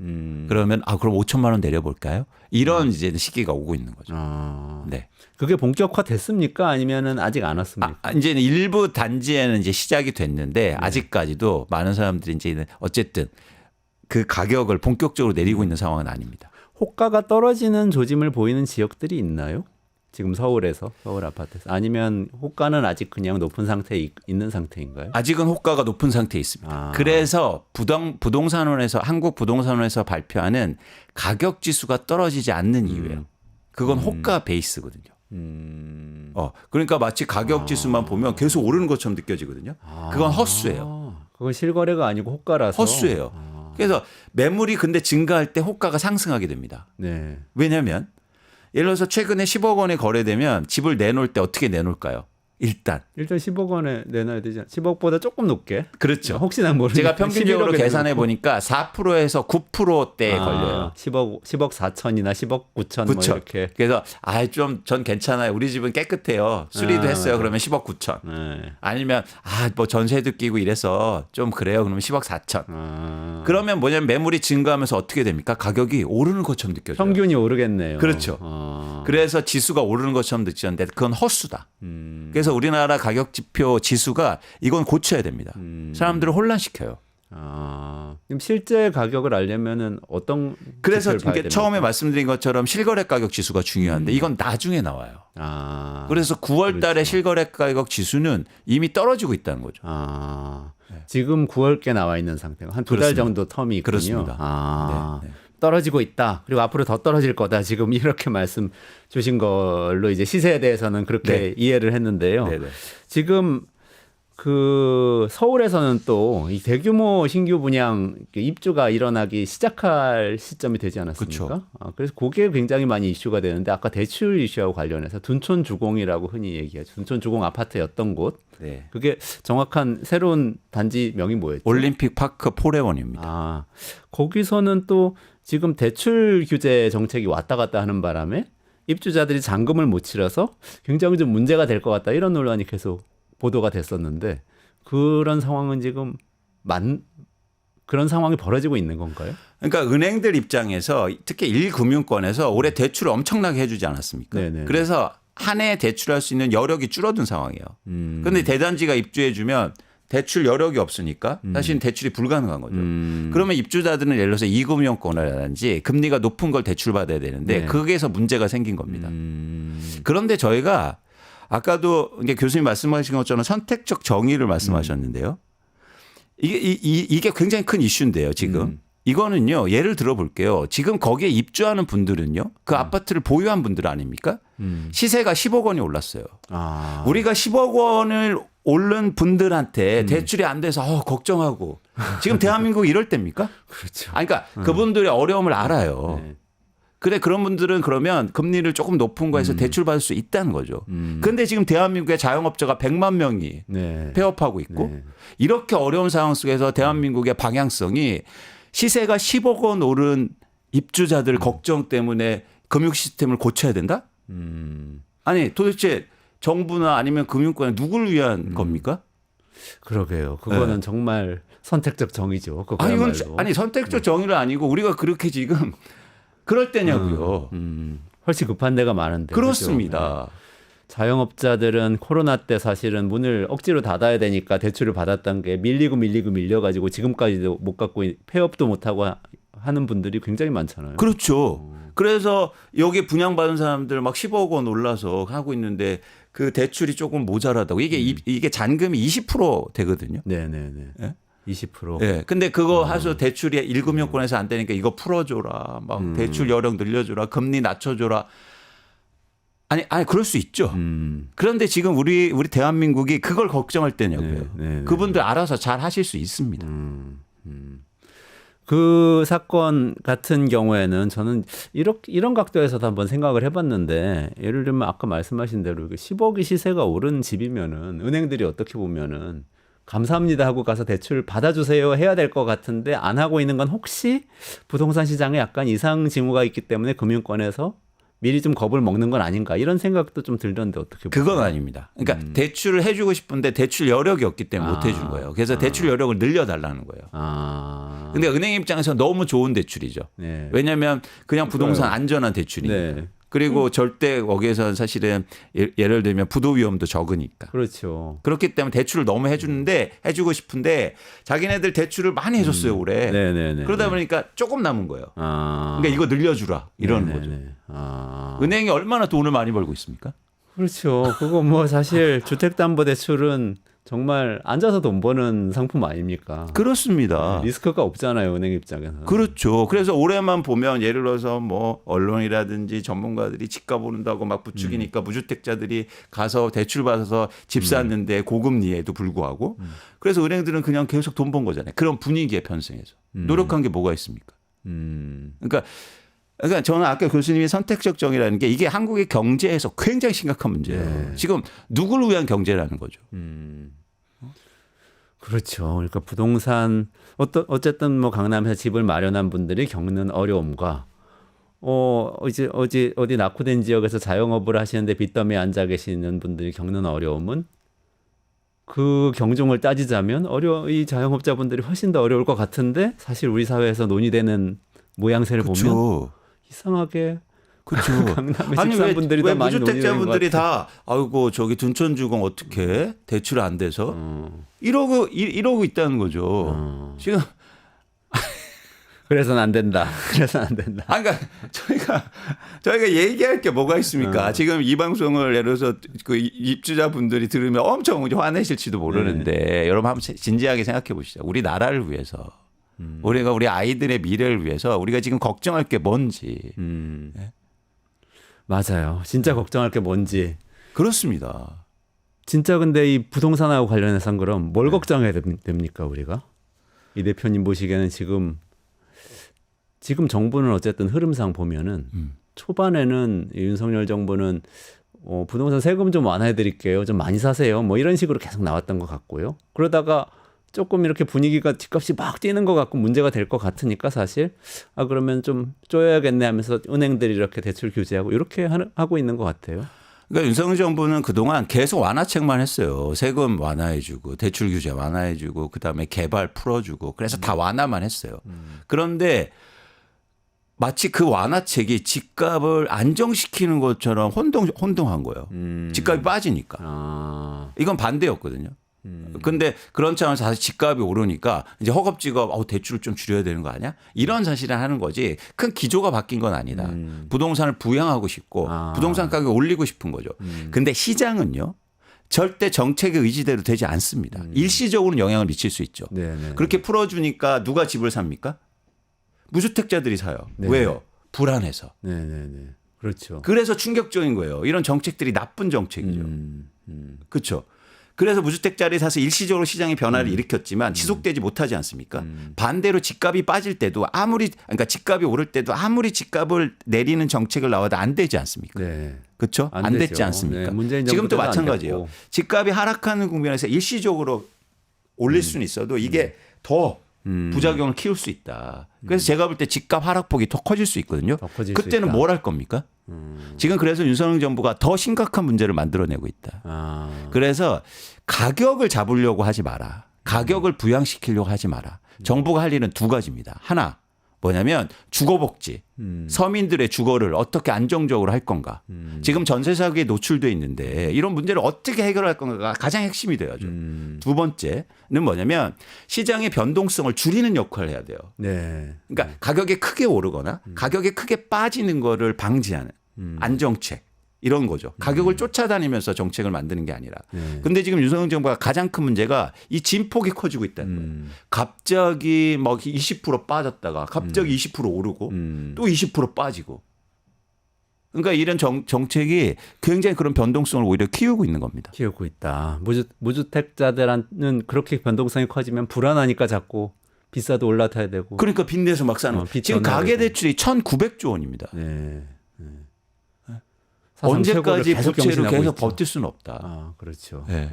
그러면 그럼 5천만 원 내려볼까요? 이런 이제 시기가 오고 있는 거죠. 아. 네. 그게 본격화 됐습니까? 아니면은 아직 안 왔습니까? 이제는 일부 단지에는 이제 시작이 됐는데 아직까지도 많은 사람들이 이제 어쨌든 그 가격을 본격적으로 내리고 있는 상황은 아닙니다. 호가가 떨어지는 조짐을 보이는 지역들이 있나요? 지금 서울에서 서울 아파트에서 아니면 호가는 아직 그냥 높은 상태에 있는 상태인가요? 아직은 호가가 높은 상태에 있습니다. 그래서 부동산원에서 한국 부동산원에서 발표하는 가격 지수가 떨어지지 않는 이유예요. 그건 호가 베이스거든요. 그러니까 마치 가격 지수만 보면 계속 오르는 것처럼 느껴지거든요. 그건 헛수예요. 그건 실거래가 아니고 호가라서. 헛수예요. 그래서 매물이 근데 증가할 때 호가가 상승하게 됩니다. 네. 왜냐하면 예를 들어서 최근에 10억 원에 거래되면 집을 내놓을 때 어떻게 내놓을까요? 일단 10억 원에 내놔야 되지 않나? 10억보다 조금 높게. 그렇죠. 혹시나 모르니까. 제가 평균적으로 11억에 계산해 내놓고. 보니까 4%에서 9%대에 걸려요. 10억 4천이나 10억 9천 뭐 그렇죠. 이렇게. 그래서 좀 전 괜찮아요. 우리 집은 깨끗해요. 수리도 했어요. 그러면 10억 9천. 네. 아니면 뭐 전세도 끼고 이래서 좀 그래요. 그러면 10억 4천. 그러면 뭐냐면 매물이 증가하면서 어떻게 됩니까? 가격이 오르는 것처럼 느껴져요. 평균이 오르겠네요. 그렇죠. 그래서 지수가 오르는 것처럼 느껴졌는데 그건 헛수다. 그래서 우리나라 가격 지표 지수가 이건 고쳐야 됩니다. 사람들을 혼란시켜요. 그럼 실제 가격을 알려면은 어떤 그래서 지표를 봐야 이게 됩니까? 처음에 말씀드린 것처럼 실거래 가격 지수가 중요한데 이건 나중에 나와요. 그래서 9월 달에 그렇죠. 실거래 가격 지수는 이미 떨어지고 있다는 거죠. 지금 9월께 나와 있는 상태가 한 2달 그렇습니다. 정도 텀이 있군요. 그렇습니다. 네. 떨어지고 있다. 그리고 앞으로 더 떨어질 거다. 지금 이렇게 말씀 주신 걸로 이제 시세에 대해서는 그렇게 네. 이해를 했는데요. 네네. 지금 그 서울에서는 또 이 대규모 신규 분양 입주가 일어나기 시작할 시점이 되지 않았습니까? 그렇죠. 그래서 그게 굉장히 많이 이슈가 되는데 아까 대출 이슈하고 관련해서 둔촌 주공이라고 흔히 얘기하죠. 둔촌 주공 아파트였던 곳. 네. 그게 정확한 새로운 단지 명이 뭐였죠? 올림픽 파크 포레원입니다. 거기서는 또 지금 대출 규제 정책이 왔다 갔다 하는 바람에 입주자들이 잔금을 못 치러서 굉장히 좀 문제가 될 것 같다 이런 논란이 계속 보도가 됐었는데 그런 상황은 지금 그런 상황이 벌어지고 있는 건가요? 그러니까 은행들 입장에서 특히 1금융권에서 올해 대출을 엄청나게 해주지 않았습니까? 네네. 그래서 한 해 대출할 수 있는 여력이 줄어든 상황이에요. 그런데 대단지가 입주해주면 대출 여력이 없으니까 사실 대출이 불가능한 거죠. 그러면 입주자들은 예를 들어서 2금융권이라든지 금리가 높은 걸 대출받아야 되는데 네. 거기에서 문제가 생긴 겁니다. 그런데 저희가 아까도 이제 교수님 말씀하신 것처럼 선택적 정의를 말씀하셨는데요. 이게 굉장히 큰 이슈인데요, 지금. 이거는요, 예를 들어 볼게요. 지금 거기에 입주하는 분들은요, 그 아파트를 보유한 분들 아닙니까? 시세가 10억 원이 올랐어요. 우리가 10억 원을 오른 분들한테 대출이 안 돼서 걱정하고 지금 대한민국 이럴 때입니까? 그렇죠. 그러니까 그분들의 어려움을 알아요. 네. 그래 그런 분들은 그러면 금리를 조금 높은 거에서 대출 받을 수 있다는 거죠. 그런데 지금 대한민국의 자영업자가 100만 명이 네. 폐업하고 있고 네. 이렇게 어려운 상황 속에서 대한민국의 방향성이 시세가 10억 원 오른 입주자들 걱정 때문에 금융 시스템을 고쳐야 된다? 아니 도대체 정부나 아니면 금융권은 누구를 위한 겁니까? 그러게요. 그거는 정말 선택적 정의죠. 아니 이건 그거야말로. 선택적 정의는 아니고 우리가 그렇게 지금 그럴 때냐고요. 훨씬 급한 데가 많은데. 그렇습니다. 그죠? 자영업자들은 코로나 때 사실은 문을 억지로 닫아야 되니까 대출을 받았던 게 밀려가지고 지금까지도 못 갚고 폐업도 못하고 하는 분들이 굉장히 많잖아요. 그렇죠. 그래서 여기 분양받은 사람들 막 10억 원 올라서 하고 있는데 그 대출이 조금 모자라다고 이게 잔금이 20% 되거든요. 네네네. 예? 20%. 예. 근데 그거 하서 대출이 1금융권에서 안 되니까 이거 풀어줘라. 막 대출 여력 늘려줘라. 금리 낮춰줘라. 아니 그럴 수 있죠. 그런데 지금 우리 대한민국이 그걸 걱정할 때냐고요. 네. 그분들 알아서 잘 하실 수 있습니다. 그 사건 같은 경우에는 저는 이런 각도에서도 한번 생각을 해봤는데 예를 들면 아까 말씀하신 대로 10억이 시세가 오른 집이면은 은행들이 어떻게 보면은 감사합니다 하고 가서 대출 받아주세요 해야 될 것 같은데 안 하고 있는 건 혹시 부동산 시장에 약간 이상 징후가 있기 때문에 금융권에서 미리 좀 겁을 먹는 건 아닌가 이런 생각도 좀 들던데 어떻게 보세요? 그건 아닙니다. 그러니까 대출을 해주고 싶은데 대출 여력이 없기 때문에 못 해준 거예요. 그래서 대출 여력을 늘려달라는 거예요. 근데 은행 입장에서 너무 좋은 대출이죠. 네. 왜냐하면 그냥 부동산 안전한 대출이니까. 네. 그리고 절대 거기에서 사실은 예를 들면 부도 위험도 적으니까. 그렇죠. 그렇기 때문에 대출을 너무 해주고 싶은데 자기네들 대출을 많이 해줬어요 올해. 네네네. 그러다 보니까 조금 남은 거예요. 아. 그러니까 이거 늘려주라 이러는 네네네. 거죠. 아. 은행이 얼마나 돈을 많이 벌고 있습니까? 그렇죠. 그거 뭐 사실 주택담보대출은 정말 앉아서 돈 버는 상품 아닙니까? 그렇습니다. 리스크가 없잖아요, 은행 입장에서. 그렇죠. 그래서 올해만 보면 예를 들어서 뭐 언론이라든지 전문가들이 집값 오른다고 막 부추기니까 무주택자들이 가서 대출 받아서 집 샀는데 고금리에도 불구하고 그래서 은행들은 그냥 계속 돈 번 거잖아요. 그런 분위기에 편승해서 노력한 게 뭐가 있습니까? 그러니까 저는 아까 교수님이 선택적 정의라는 게 이게 한국의 경제에서 굉장히 심각한 문제예요. 네. 지금 누구를 위한 경제라는 거죠. 그렇죠. 그러니까 부동산 어쨌든 뭐 강남에서 집을 마련한 분들이 겪는 어려움과 이제 어디 낙후된 지역에서 자영업을 하시는데 빚더미에 앉아 계시는 분들이 겪는 어려움은 그 경중을 따지자면 이 자영업자분들이 훨씬 더 어려울 것 같은데 사실 우리 사회에서 논의되는 모양새를 보면 그렇죠. 이상하게 그렇죠. 강남의 아니 집산분들이 왜 더 많이 무주택자분들이 논의되는 것 같아요. 다 아이고 저기 둔촌주공 어떻게 대출 안 돼서 이러고 있다는 거죠. 지금 그래서는 안 된다. 그래서는 안 된다. 그러니까 저희가 얘기할 게 뭐가 있습니까? 지금 이 방송을 예를 들어서 그 입주자분들이 들으면 엄청 화내실지도 모르는데 여러분 한번 진지하게 생각해 보시죠. 우리 나라를 위해서 우리가 우리 아이들의 미래를 위해서 우리가 지금 걱정할 게 뭔지. 네? 맞아요. 진짜 걱정할 게 뭔지. 그렇습니다. 진짜 근데 이 부동산하고 관련해서는 그럼 뭘 걱정해야 됩니까 우리가? 이 대표님 보시기에는 지금 정부는 어쨌든 흐름상 보면은 초반에는 윤석열 정부는 부동산 세금 좀 완화해 드릴게요. 좀 많이 사세요. 뭐 이런 식으로 계속 나왔던 것 같고요. 그러다가 조금 이렇게 분위기가 집값이 막 뛰는 것 같고 문제가 될 것 같으니까 사실 그러면 좀 쪼여야겠네 하면서 은행들이 이렇게 대출 규제하고 이렇게 하고 있는 것 같아요. 그러니까 윤석열 정부는 그동안 계속 완화책만 했어요. 세금 완화해주고 대출 규제 완화해주고 그다음에 개발 풀어주고 그래서 다 완화만 했어요. 그런데 마치 그 완화책이 집값을 안정시키는 것처럼 혼동한 거예요. 집값이 빠지니까. 이건 반대였거든요. 근데 그런 차원에서 다시 집값이 오르니까 이제 허겁지겁 대출을 좀 줄여야 되는 거 아니야? 이런 사실을 하는 거지 큰 기조가 바뀐 건 아니다. 부동산을 부양하고 싶고 부동산 가격을 올리고 싶은 거죠. 근데 시장은요. 절대 정책의 의지대로 되지 않습니다. 일시적으로는 영향을 미칠 수 있죠. 네네. 그렇게 풀어주니까 누가 집을 삽니까? 무주택자들이 사요. 네네. 왜요? 불안해서. 네네네. 그렇죠. 그래서 충격적인 거예요. 이런 정책들이 나쁜 정책이죠. 그렇죠. 그래서 무주택자를 사서 일시적으로 시장의 변화를 일으켰지만 지속되지 못하지 않습니까? 반대로 집값이 빠질 때도 그러니까 집값이 오를 때도 아무리 집값을 내리는 정책을 나와도 안 되지 않습니까? 네. 그렇죠? 안 되죠. 됐지 않습니까? 네, 문재인 지금도 정부 때도 안 마찬가지예요. 됐고. 집값이 하락하는 국면에서 일시적으로 올릴 수는 있어도 이게 더 부작용을 키울 수 있다. 그래서 제가 볼 때 집값 하락폭이 더 커질 수 있거든요. 더 커질 수 그때는 있다. 뭘 할 겁니까? 지금 그래서 윤석열 정부가 더 심각한 문제를 만들어내고 있다. 그래서 가격을 잡으려고 하지 마라. 가격을 부양시키려고 하지 마라. 정부가 할 일은 두 가지입니다. 하나 뭐냐면 주거복지. 서민들의 주거를 어떻게 안정적으로 할 건가. 지금 전세 사기에 노출돼 있는데 이런 문제를 어떻게 해결할 건가가 가장 핵심이 돼야죠. 두 번째는 뭐냐면 시장의 변동성을 줄이는 역할을 해야 돼요. 네. 그러니까 가격이 크게 오르거나 가격이 크게 빠지는 거를 방지하는 안정책. 이런 거죠. 가격을 쫓아다니면서 정책을 만드는 게 아니라. 근데 지금 윤석열 정부가 가장 큰 문제가 이 진폭이 커지고 있다는 거예요. 갑자기 막 20% 빠졌다가 갑자기 20% 오르고 또 20% 빠지고. 그러니까 이런 정책이 굉장히 그런 변동성을 오히려 키우고 있는 겁니다. 키우고 있다. 무주택자들은 그렇게 변동성이 커지면 불안하니까 자꾸 비싸도 올라타야 되고. 그러니까 빚내서 막 사는 거예요. 빚 지금 져내야 가계대출이 1,900조 원입니다. 네. 언제까지 계속 부채로 경신하고 계속 있죠. 버틸 수는 없다. 그렇죠. 네.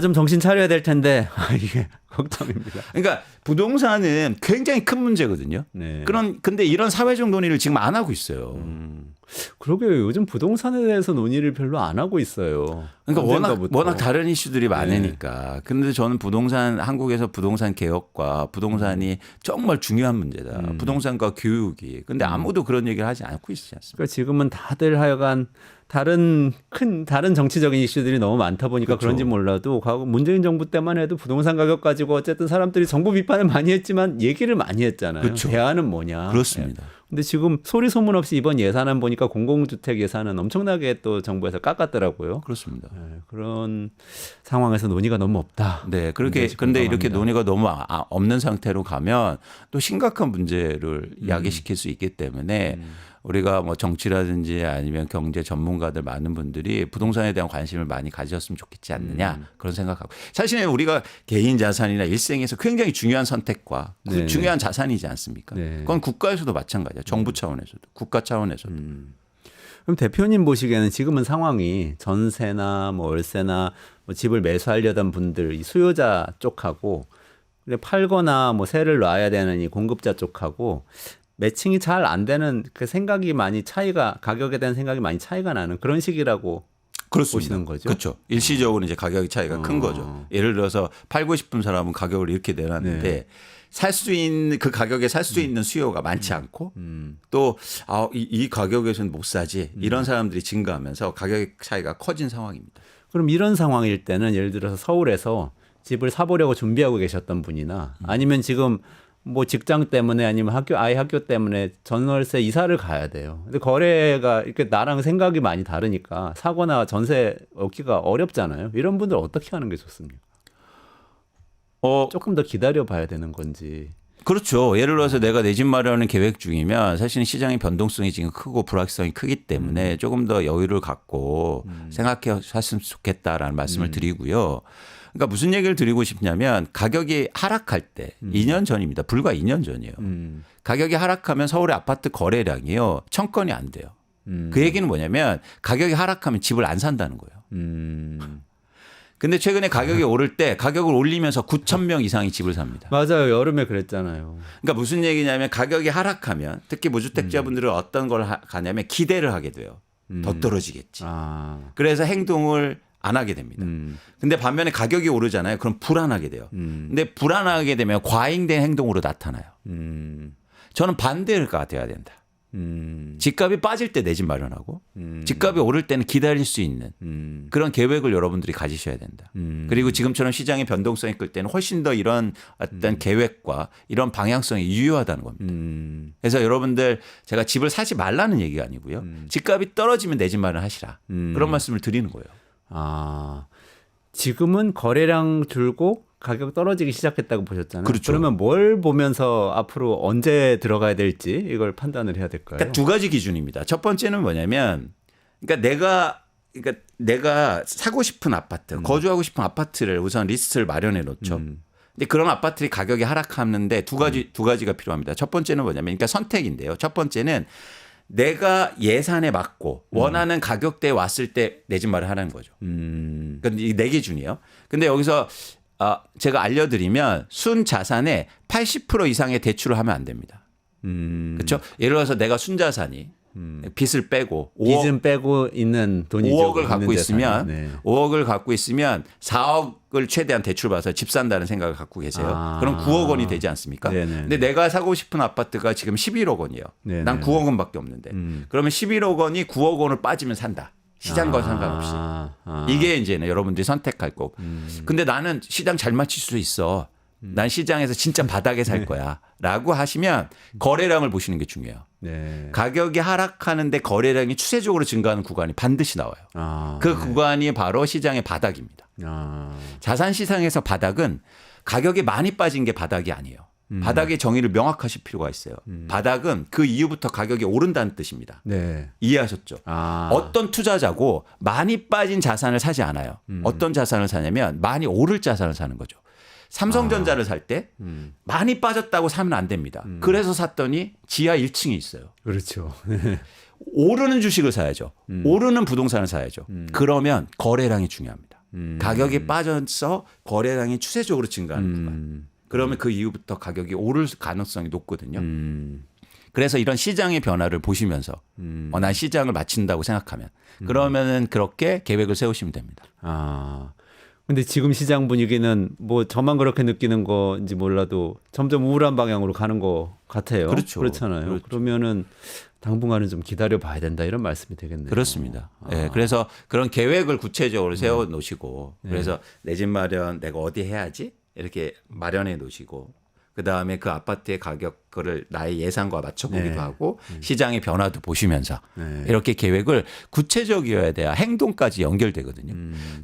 좀 정신 차려야 될 텐데 이게 걱정입니다. 그러니까 부동산은 굉장히 큰 문제거든요. 네. 근데 이런 사회적 논의를 지금 안 하고 있어요. 그러게요. 요즘 부동산에 대해서 논의를 별로 안 하고 있어요. 그러니까 언젠가부터. 워낙 다른 이슈들이 많으니까. 근데 저는 한국에서 부동산 개혁과 부동산이 정말 중요한 문제다. 부동산과 교육이. 근데 아무도 그런 얘기를 하지 않고 있지 않습니까? 그러니까 지금은 다들 하여간 다른 정치적인 이슈들이 너무 많다 보니까 그렇죠. 그런지 몰라도 과거 문재인 정부 때만 해도 부동산 가격 가지고 어쨌든 사람들이 정부 비판을 많이 했지만 얘기를 많이 했잖아요. 그렇죠. 대안은 뭐냐. 그렇습니다. 근데 지금 소리 소문 없이 이번 예산안 보니까 공공주택 예산은 엄청나게 또 정부에서 깎았더라고요. 그렇습니다. 그런 상황에서 논의가 너무 없다. 네, 그렇게 근데 이렇게 논의가 너무 없는 상태로 가면 또 심각한 문제를 야기시킬 수 있기 때문에 우리가 뭐 정치라든지 아니면 경제 전문가들 많은 분들이 부동산에 대한 관심을 많이 가지셨으면 좋겠지 않느냐 그런 생각하고 사실 우리가 개인 자산이나 일생에서 굉장히 중요한 선택과 네. 중요한 자산이지 않습니까? 네. 그건 국가에서도 마찬가지야. 정부 차원에서도 국가 차원에서도. 그럼 대표님 보시기에는 지금은 상황이 전세나 뭐 월세나 뭐 집을 매수하려던 분들 이 수요자 쪽하고 팔거나 뭐 세를 놔야 되는 이 공급자 쪽하고 매칭이 잘 안 되는 그 생각이 많이 가격에 대한 생각이 많이 차이가 나는 그런 시기라고 그렇습니다. 보시는 거죠. 그렇죠. 일시적으로 이제 가격의 차이가 큰 거죠. 예를 들어서 팔고 싶은 사람은 가격을 이렇게 내놨는데 네. 살 수 있는 그 가격에 살 수 있는 수요가 많지 않고 또 이 가격에서는 못 사지 이런 사람들이 증가하면서 가격의 차이가 커진 상황입니다. 그럼 이런 상황일 때는 예를 들어서 서울에서 집을 사보려고 준비하고 계셨던 분이나 아니면 지금 뭐 직장 때문에 아니면 아이 학교 때문에 전월세 이사를 가야 돼요. 근데 거래가 이렇게 나랑 생각이 많이 다르니까 사거나 전세 얻기가 어렵잖아요. 이런 분들 어떻게 하는 게 좋습니까? 조금 더 기다려 봐야 되는 건지. 그렇죠. 예를 들어서 내가 내 집 마련을 계획 중이면 사실은 시장의 변동성이 지금 크고 불확실성이 크기 때문에 조금 더 여유를 갖고 생각해 샀으면 좋겠다라는 말씀을 드리고요. 그러니까 무슨 얘기를 드리고 싶냐면 가격이 하락할 때 2년 전입니다. 불과 2년 전이에요. 가격이 하락하면 서울의 아파트 거래량이요. 1000건이 안 돼요. 그 얘기는 뭐냐면 가격이 하락하면 집을 안 산다는 거예요. 근데 최근에 가격이 오를 때 가격을 올리면서 9,000명 이상이 집을 삽니다. 맞아요. 여름에 그랬잖아요. 그러니까 무슨 얘기냐면 가격이 하락하면 특히 무주택자분들은 어떤 걸 가냐면 기대를 하게 돼요. 더 떨어지겠지. 그래서 행동을 안 하게 됩니다. 근데 반면에 가격이 오르잖아요. 그럼 불안하게 돼요. 근데 불안하게 되면 과잉된 행동으로 나타나요. 저는 반대가 돼야 된다. 집값이 빠질 때 내 집 마련하고 집값이 오를 때는 기다릴 수 있는 그런 계획을 여러분들이 가지셔야 된다. 그리고 지금처럼 시장의 변동성이 클 때는 훨씬 더 이런 어떤 계획과 이런 방향성이 유효하다는 겁니다. 그래서 여러분들 제가 집을 사지 말라는 얘기가 아니고요. 집값이 떨어지면 내 집 마련하시라. 그런 말씀을 드리는 거예요. 지금은 거래량 줄고 가격 떨어지기 시작했다고 보셨잖아요. 그렇죠. 그러면 뭘 보면서 앞으로 언제 들어가야 될지 이걸 판단을 해야 될까요? 그러니까 두 가지 기준입니다. 첫 번째는 뭐냐면 그러니까 내가 사고 싶은 아파트, 거주하고 싶은 아파트를 우선 리스트를 마련해 놓죠. 근데 그런 아파트의 가격이 하락하는데 두 가지가 필요합니다. 첫 번째는 뭐냐면 그러니까 선택인데요. 첫 번째는 내가 예산에 맞고 원하는 가격대에 왔을 때 내 집 마련하는 거죠. 그러니까 이게 내 기준이에요. 근데 여기서 제가 알려드리면 순 자산의 80% 이상의 대출을 하면 안 됩니다. 그렇죠? 예를 들어서 내가 순 자산이 빚을 빼고 빚은 빼고 있는 돈이죠. 5억을 갖고 있으면 네. 5억을 갖고 있으면 4억을 최대한 대출 받아서 집 산다는 생각을 갖고 계세요. 그럼 9억 원이 되지 않습니까? 네네. 근데 내가 사고 싶은 아파트가 지금 11억 원이에요. 네네. 난 9억 원밖에 없는데. 그러면 11억 원이 9억 원을 빠지면 산다. 시장과 상관없이. 이게 이제 여러분들이 선택할 거고. 근데 나는 시장 잘 맞출 수 있어. 난 시장에서 진짜 바닥에 살 거야. 라고 하시면 거래량을 보시는 게 중요해요. 네. 가격이 하락하는데 거래량이 추세적으로 증가하는 구간이 반드시 나와요. 그 구간이 바로 시장의 바닥입니다. 자산 시장에서 바닥은 가격이 많이 빠진 게 바닥이 아니에요. 바닥의 정의를 명확하실 필요가 있어요. 바닥은 그 이후부터 가격이 오른다는 뜻입니다. 네. 이해하셨죠? 어떤 투자자고 많이 빠진 자산을 사지 않아요. 어떤 자산을 사냐면 많이 오를 자산을 사는 거죠. 삼성전자를 살 때 많이 빠졌다고 사면 안 됩니다. 그래서 샀더니 지하 1층에 있어요. 그렇죠. 오르는 주식을 사야죠. 오르는 부동산을 사야죠. 그러면 거래량이 중요합니다. 가격이 빠져서 거래량이 추세적으로 증가하는 거예요. 그러면 그 이후부터 가격이 오를 가능성이 높거든요. 그래서 이런 시장의 변화를 보시면서 난 시장을 맞춘다고 생각하면 그러면은 그렇게 계획을 세우시면 됩니다. 아. 근데 지금 시장 분위기는 뭐 저만 그렇게 느끼는 건지 몰라도 점점 우울한 방향으로 가는 것 같아요. 그렇죠. 그렇잖아요. 그렇죠. 그러면은 당분간은 좀 기다려 봐야 된다 이런 말씀이 되겠네요. 그렇습니다. 네, 그래서 그런 계획을 구체적으로 세워 놓으시고 그래서 내 집 마련 내가 어디 해야지 이렇게 마련해 놓으시고 그다음에 그 아파트의 가격을 나의 예상과 맞춰보기도 네. 하고 시장의 변화도 보시면서 네. 이렇게 계획을 구체적이어야 돼야 행동까지 연결되거든요.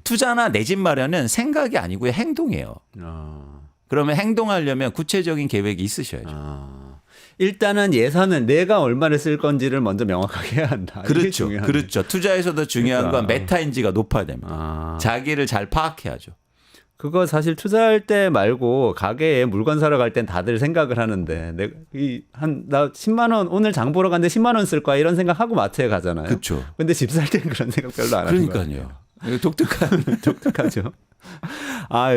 투자나 내 집 마련은 생각이 아니고요. 행동이에요. 아. 그러면 행동하려면 구체적인 계획이 있으셔야죠. 아. 일단은 예산은 내가 얼마를 쓸 건지를 먼저 명확하게 해야 한다. 이게 그렇죠. 중요하네. 그렇죠. 투자에서도 중요한 그러니까. 건 메타인지가 높아야 됩니다. 아. 자기를 잘 파악해야죠. 그거 사실 투자할 때 말고 가게에 물건 사러 갈 땐 다들 생각을 하는데 내가 나 10만 원 오늘 장 보러 갔는데 10만 원 쓸 거야 이런 생각하고 마트에 가잖아요. 그렇죠. 근데 집 살 땐 그런 생각 별로 안 하는 거예요. 그러니까요. 이거 독특한. 독특하죠. 아,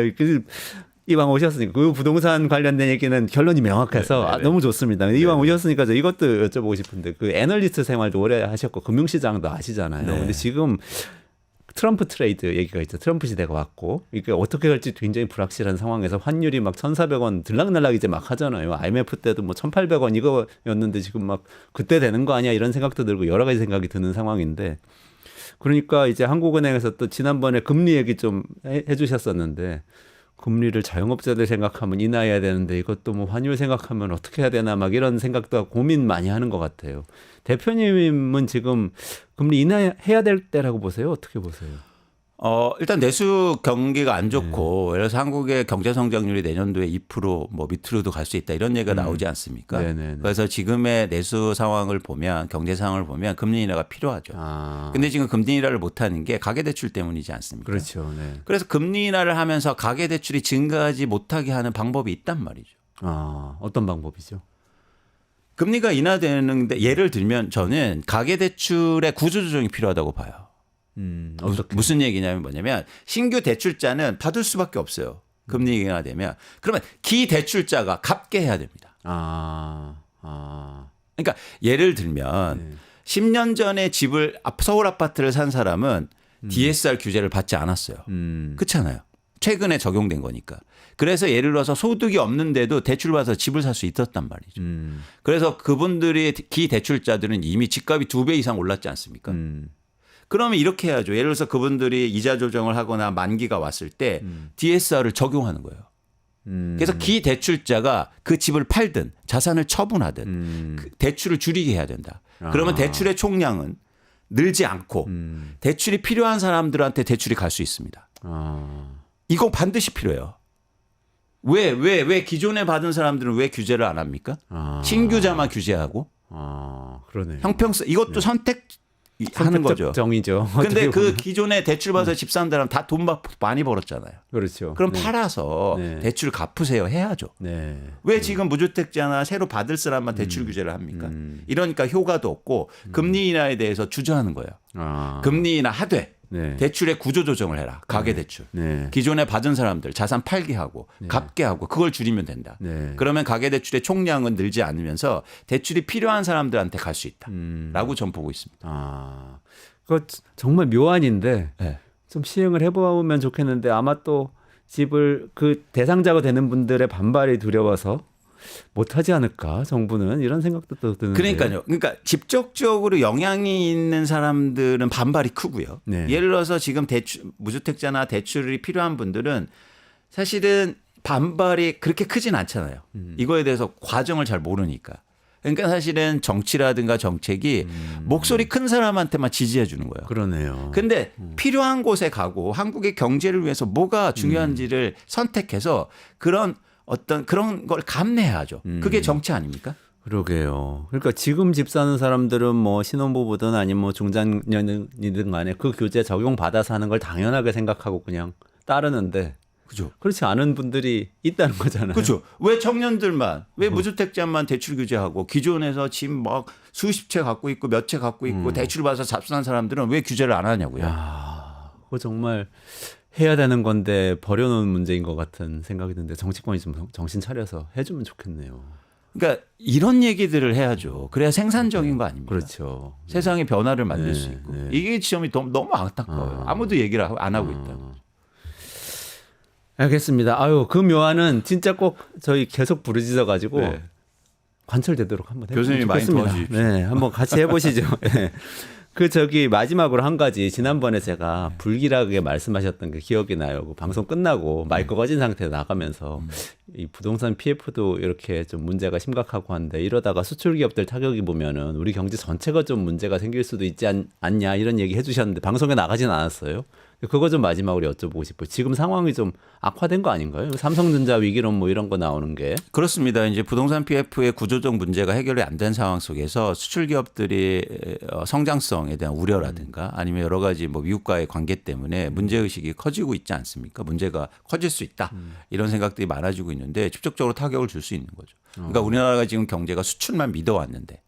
이왕 오셨으니까 그 부동산 관련된 얘기는 결론이 명확해서 너무 좋습니다. 근데 이왕 오셨으니까 저 이것도 여쭤보고 싶은데 그 애널리스트 생활도 오래 하셨고 금융시장도 아시잖아요. 네. 근데 지금 트럼프 트레이드 얘기가 있죠. 트럼프 시대가 왔고 이게 어떻게 갈지 굉장히 불확실한 상황에서 환율이 막 1,400원 들락날락 이제 막 하잖아요. IMF 때도 뭐 1,800원 이거였는데 지금 막 그때 되는 거 아니야 이런 생각도 들고 여러 가지 생각이 드는 상황인데 그러니까 이제 한국은행에서 또 지난번에 금리 얘기 좀 해주셨었는데 금리를 자영업자들 생각하면 인하해야 되는데 이것도 뭐 환율 생각하면 어떻게 해야 되나 막 이런 생각도 고민 많이 하는 것 같아요. 대표님은 지금 금리 인하해야 될 때라고 보세요? 어떻게 보세요? 일단 내수 경기가 안 좋고 그래서 한국의 경제 성장률이 내년도에 2%뭐 밑으로도 갈 수 있다 이런 얘기가 나오지 않습니까? 네네네. 그래서 지금의 내수 상황을 보면 경제 상황을 보면 금리 인하가 필요하죠. 근데 지금 금리 인하를 못 하는 게 가계 대출 때문이지 않습니까? 그렇죠. 네. 그래서 금리 인하를 하면서 가계 대출이 증가하지 못하게 하는 방법이 있단 말이죠. 어떤 방법이죠? 금리가 인하되는데 예를 들면 저는 가계 대출의 구조 조정이 필요하다고 봐요. 어떻게? 무슨 얘기냐면 뭐냐면 신규 대출자는 받을 수밖에 없어요. 금리 인하되면 그러면 기대출자가 갚게 해야 됩니다. 그러니까 예를 들면 10년 전에 집을 서울 아파트를 산 사람은 DSR 규제를 받지 않았어요. 그렇잖아요. 최근에 적용된 거니까. 그래서 예를 들어서 소득이 없는데도 대출 받아서 집을 살 수 있었단 말이죠. 그래서 그분들이 기대출자들은 이미 집값이 2배 이상 올랐지 않습니까? 그러면 이렇게 해야죠. 예를 들어서 그분들이 이자 조정을 하거나 만기가 왔을 때 DSR을 적용하는 거예요. 그래서 기대출자가 그 집을 팔든 자산을 처분하든 그 대출을 줄이게 해야 된다. 그러면 대출의 총량은 늘지 않고 대출이 필요한 사람들한테 대출이 갈 수 있습니다. 이거 반드시 필요해요. 왜 기존에 받은 사람들은 왜 규제를 안 합니까? 신규자만 규제하고. 그러네. 형평성 이것도 하는 거죠. 정의죠. 근데 그 기존에 대출 받아서 집 사는 사람 다 돈 많이 벌었잖아요. 그렇죠. 그럼 네. 팔아서 네. 대출 갚으세요 해야죠. 네. 왜 지금 무주택자나 새로 받을 사람만 대출 규제를 합니까? 이러니까 효과도 없고 금리 인하에 대해서 주저하는 거예요. 금리 인하 하되 네. 대출의 구조 조정을 해라. 가계 대출. 네. 기존에 받은 사람들 자산 팔게 하고 갚게 하고 그걸 줄이면 된다. 네. 그러면 가계 대출의 총량은 늘지 않으면서 대출이 필요한 사람들한테 갈 수 있다. 라고 전 보고 있습니다. 그거 정말 묘안인데 네. 좀 시행을 해보면 좋겠는데 아마 또 집을 그 대상자가 되는 분들의 반발이 두려워서 못하지 않을까 정부는 이런 생각도 또 드는데. 그러니까요. 그러니까 직접적으로 영향이 있는 사람들은 반발이 크고요. 네. 예를 들어서 지금 무주택자나 대출이 필요한 분들은 사실은 반발이 그렇게 크진 않잖아요. 이거에 대해서 과정을 잘 모르니까. 그러니까 사실은 정치라든가 정책이 목소리 큰 사람한테만 지지해 주는 거예요. 그러네요. 근데 필요한 곳에 가고 한국의 경제를 위해서 뭐가 중요한지를 선택해서 그런 걸 감내해야죠. 그게 정치 아닙니까? 그러게요. 그러니까 지금 집 사는 사람들은 뭐 신혼부부든 아니면 뭐 중장년이든 간에 그 규제 적용받아서 하는 걸 당연하게 생각하고 그냥 따르는데 그죠. 그렇지 않은 분들이 있다는 거잖아요. 그렇죠. 왜 청년들만, 왜 무주택자만 대출 규제하고 기존에서 집 막 수십 채 갖고 있고 몇 채 갖고 있고 대출 받아서 잡수한 사람들은 왜 규제를 안 하냐고요. 그거 정말 해야 되는 건데 버려놓은 문제인 것 같은 생각이 드는데 정치권이 좀 정신 차려서 해주면 좋겠네요. 그러니까 이런 얘기들을 해야죠. 그래야 생산적인 거 아닙니까? 그렇죠. 세상의 변화를 만들 수 네, 있고. 네. 이게 지점이 너무 안타까워요. 아무도 얘기를 안 하고 있다. 알겠습니다. 아유, 그 묘안은 진짜 꼭 저희 계속 부르짖어 가지고 네. 관철되도록 한번 해보면 교수님이 많이 좋겠습니다. 도와주십시오. 네, 한번 같이 해보시죠. 네. 그 저기 마지막으로 한 가지 지난번에 제가 불길하게 말씀하셨던 게 기억이 나요. 그 방송 끝나고 마이크 꺼진 상태에 나가면서 이 부동산 PF도 이렇게 좀 문제가 심각하고 한데 이러다가 수출 기업들 타격이 보면은 우리 경제 전체가 좀 문제가 생길 수도 있지 않냐 이런 얘기 해주셨는데 방송에 나가진 않았어요. 그거 좀 마지막으로 여쭤보고 싶어요. 지금 상황이 좀 악화된 거 아닌가요? 삼성전자 위기론 뭐 이런 거 나오는 게. 그렇습니다. 이제 부동산 PF의 구조적 문제가 해결이 안 된 상황 속에서 수출 기업들이 성장성에 대한 우려라든가 아니면 여러 가지 뭐 미국과의 관계 때문에 문제 의식이 커지고 있지 않습니까? 문제가 커질 수 있다. 이런 생각들이 많아지고 있는데 직접적으로 타격을 줄 수 있는 거죠. 그러니까 우리나라가 지금 경제가 수출만 믿어왔는데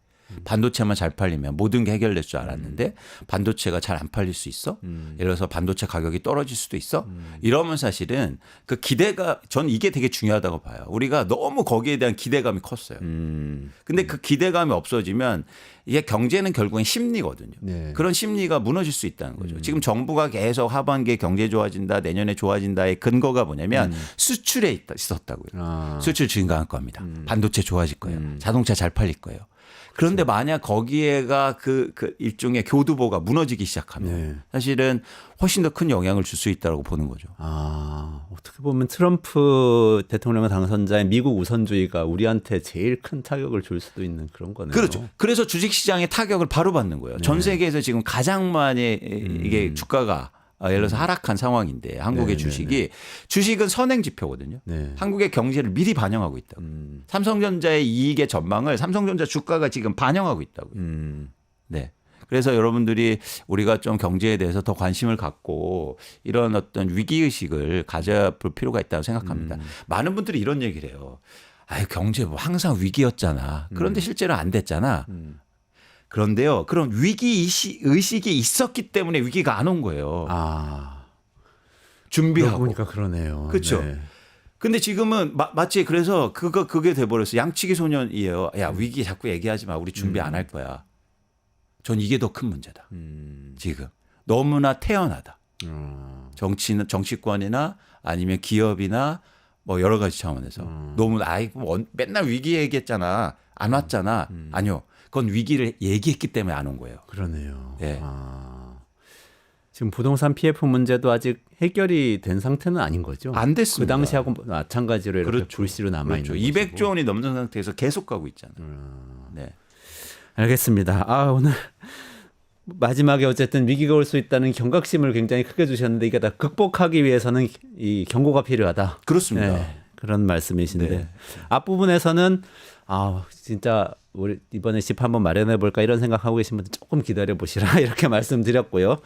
반도체만 잘 팔리면 모든 게 해결될 줄 알았는데 반도체가 잘 안 팔릴 수 있어? 예를 들어서 반도체 가격이 떨어질 수도 있어? 이러면 사실은 그 기대가 전 이게 되게 중요하다고 봐요. 우리가 너무 거기에 대한 기대감이 컸어요. 근데 그 기대감이 없어지면 이게 경제는 결국엔 심리거든요. 네. 그런 심리가 무너질 수 있다는 거죠. 지금 정부가 계속 하반기에 경제 좋아진다, 내년에 좋아진다의 근거가 뭐냐면 수출에 있었다고요. 수출 증가할 겁니다. 반도체 좋아질 거예요. 자동차 잘 팔릴 거예요. 그런데 만약 거기에가 그 일종의 교두보가 무너지기 시작하면 네. 사실은 훨씬 더 큰 영향을 줄 수 있다고 보는 거죠. 어떻게 보면 트럼프 대통령 당선자의 미국 우선주의가 우리한테 제일 큰 타격을 줄 수도 있는 그런 거네요. 그렇죠. 그래서 주식시장의 타격을 바로 받는 거예요. 전 세계에서 지금 가장 많이 이게 주가가 예를 들어서 하락한 상황인데 한국의 주식이 주식은 선행 지표거든요. 네. 한국의 경제를 미리 반영하고 있다고. 삼성전자의 이익의 전망을 삼성전자 주가가 지금 반영하고 있다고요. 네. 그래서 여러분들이 우리가 좀 경제에 대해서 더 관심을 갖고 이런 어떤 위기의식을 가져볼 필요가 있다고 생각합니다. 많은 분들이 이런 얘기를 해요. 아유, 경제 뭐 항상 위기였잖아. 그런데 실제로 안 됐잖아. 그런데요, 그런 위기 의식이 있었기 때문에 위기가 안 온 거예요. 준비하고. 보니까 그러네요. 그렇죠. 네. 근데 지금은 마치 그래서 그게 돼버렸어. 양치기 소년이에요. 야, 위기 자꾸 얘기하지 마. 우리 준비 안 할 거야. 전 이게 더 큰 문제다. 지금 너무나 태연하다. 정치권이나 아니면 기업이나 뭐 여러 가지 차원에서 너무 맨날 위기 얘기했잖아. 안 왔잖아. 아니요. 그건 위기를 얘기했기 때문에 안 온 거예요. 그러네요. 네. 지금 부동산 PF 문제도 아직 해결이 된 상태는 아닌 거죠? 안 됐습니다. 그 당시하고 마찬가지로 이렇게 그렇죠. 불씨로 남아 있는 그렇죠. 200조 원이 넘는 상태에서 계속 가고 있잖아요. 네. 알겠습니다. 오늘 마지막에 어쨌든 위기가 올 수 있다는 경각심을 굉장히 크게 주셨는데 이게 다 극복하기 위해서는 이 경고가 필요하다. 그렇습니다. 네, 그런 말씀이신데 네. 앞부분에서는 진짜 우리 이번에 집 한번 마련해 볼까 이런 생각하고 계신 분들 조금 기다려 보시라 이렇게 말씀드렸고요.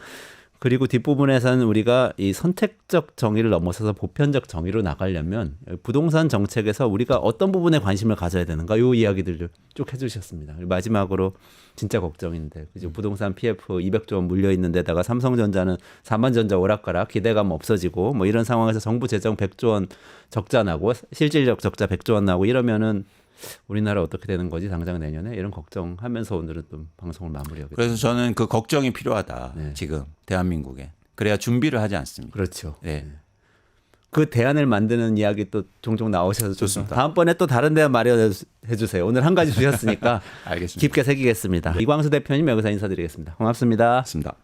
그리고 뒷부분에서는 우리가 이 선택적 정의를 넘어서서 보편적 정의로 나가려면 부동산 정책에서 우리가 어떤 부분에 관심을 가져야 되는가 이 이야기들을 쭉 해주셨습니다. 그리고 마지막으로 진짜 걱정인데 그죠? 부동산 PF 200조 원 물려 있는 데다가 삼성전자는 4만전자 오락가락 기대감 없어지고 뭐 이런 상황에서 정부 재정 100조 원 적자 나고 실질적 적자 100조 원 나고 이러면은 우리나라 어떻게 되는 거지 당장 내년에 이런 걱정하면서 오늘은 좀 방송을 마무리하겠습니다. 그래서 저는 그 걱정이 필요하다. 네. 지금 대한민국에. 그래야 준비를 하지 않습니다. 그렇죠. 네. 그 대안을 만드는 이야기 또 종종 나오셔서 좋습니다. 다음번에 또 다른 대안 마련해 주세요. 오늘 한 가지 주셨으니까 알겠습니다. 깊게 새기겠습니다. 이광수 대표님 여기서 인사드리겠습니다. 고맙습니다. 맞습니다.